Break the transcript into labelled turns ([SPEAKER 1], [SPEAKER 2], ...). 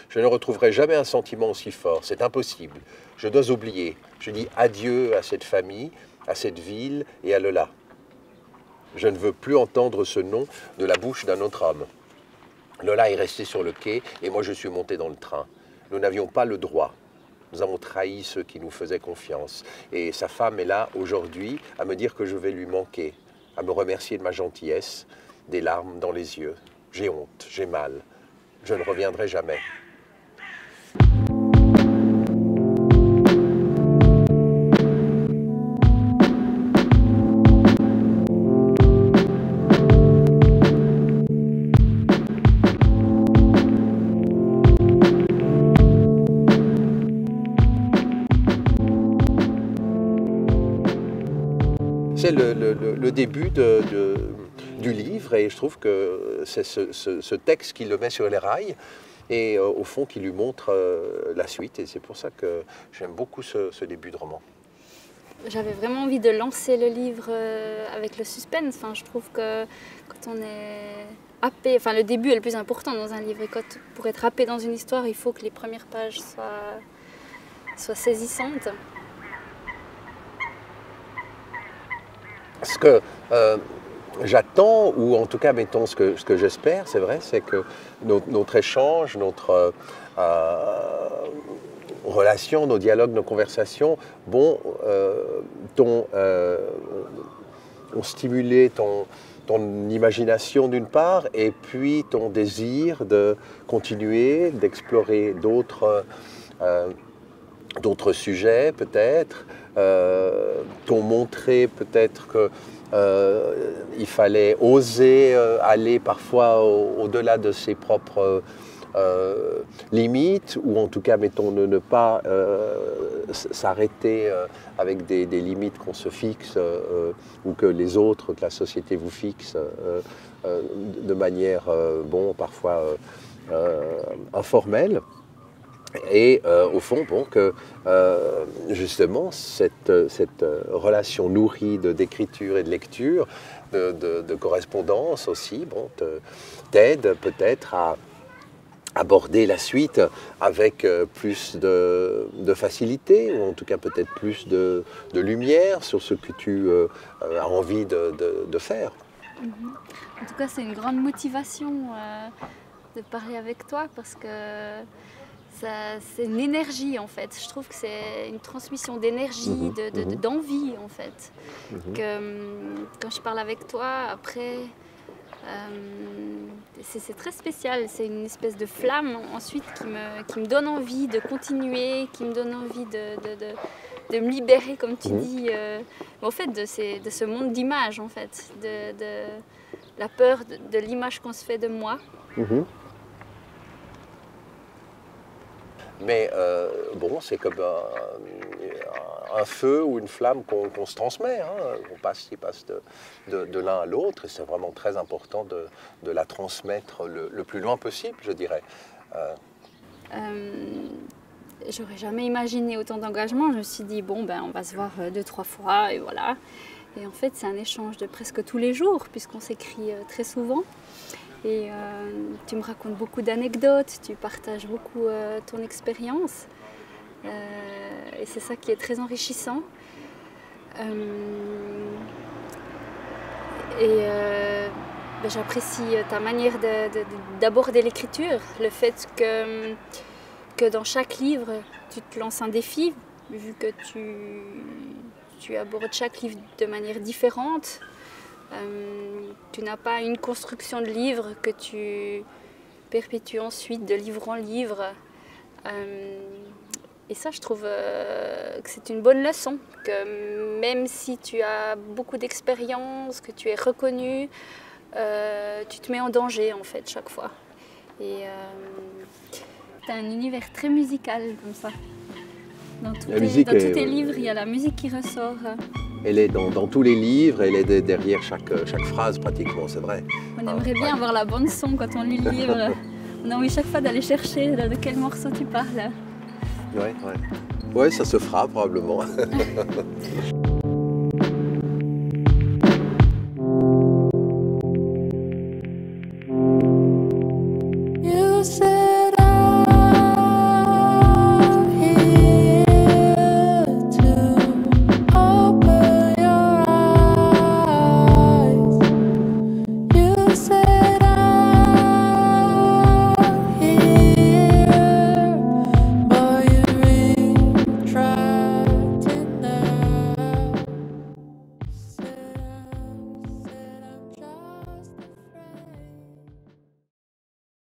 [SPEAKER 1] Je ne retrouverai jamais un sentiment aussi fort, c'est impossible. Je dois oublier. Je dis adieu à cette famille, à cette ville et à Lola. Je ne veux plus entendre ce nom de la bouche d'un autre homme. Lola est restée sur le quai et moi je suis monté dans le train. Nous n'avions pas le droit. Nous avons trahi ceux qui nous faisaient confiance. Et sa femme est là aujourd'hui à me dire que je vais lui manquer, à me remercier de ma gentillesse, des larmes dans les yeux. J'ai honte, j'ai mal. Je ne reviendrai jamais. C'est le début du livre et je trouve que c'est ce texte qui le met sur les rails et au fond qui lui montre la suite et c'est pour ça que j'aime beaucoup ce début de roman.
[SPEAKER 2] J'avais vraiment envie de lancer le livre avec le suspense. Enfin, je trouve que quand on est happé, enfin le début est le plus important dans un livre et pour être happé dans une histoire, il faut que les premières pages soient saisissantes.
[SPEAKER 1] Ce que j'attends, ou en tout cas, mettons, ce que j'espère, c'est vrai, c'est que notre échange, notre relation, nos dialogues, nos conversations, ont stimulé ton imagination d'une part, et puis ton désir de continuer, d'explorer d'autres sujets peut-être, t'ont montré peut-être qu'il fallait oser aller parfois au-delà de ses propres limites, ou en tout cas, mettons, ne pas s'arrêter avec des limites qu'on se fixe ou que les autres, que la société vous fixe de manière, parfois informelle. Et au fond, que justement, cette relation nourrie d'écriture et de lecture, de correspondance aussi, t'aide peut-être à aborder la suite avec plus de facilité, ou en tout cas peut-être plus de lumière sur ce que tu as envie de faire.
[SPEAKER 2] En tout cas, c'est une grande motivation de parler avec toi parce que c'est une énergie en fait. Je trouve que c'est une transmission d'énergie, d'envie en fait. Que, quand je parle avec toi, après, c'est très spécial. C'est une espèce de flamme ensuite qui me donne envie de continuer, qui me donne envie de me libérer, comme tu dis, en fait, de ce monde d'images en fait, de la peur de l'image qu'on se fait de moi.
[SPEAKER 1] Mais c'est comme un feu ou une flamme qu'on se transmet, hein. On passe de l'un à l'autre et c'est vraiment très important de la transmettre le plus loin possible, je dirais.
[SPEAKER 2] J'aurais jamais imaginé autant d'engagement. Je me suis dit, on va se voir 2-3 fois et voilà. Et en fait, c'est un échange de presque tous les jours puisqu'on s'écrit très souvent. Et tu me racontes beaucoup d'anecdotes, tu partages beaucoup ton expérience. Et c'est ça qui est très enrichissant. J'apprécie ta manière d'aborder l'écriture, le fait que dans chaque livre, tu te lances un défi, vu que tu abordes chaque livre de manière différente. Tu n'as pas une construction de livre que tu perpétues ensuite de livre en livre. Et ça, je trouve que c'est une bonne leçon, que même si tu as beaucoup d'expérience, que tu es reconnu, tu te mets en danger en fait chaque fois. Et tu as un univers très musical comme ça. Dans tous tes livres, il y a la musique qui ressort.
[SPEAKER 1] Elle est dans tous les livres, elle est derrière chaque phrase pratiquement, c'est vrai.
[SPEAKER 2] On aimerait bien avoir la bande son quand on lit le livre. On a envie chaque fois d'aller chercher de quel morceau tu parles.
[SPEAKER 1] Ouais, ça se fera probablement.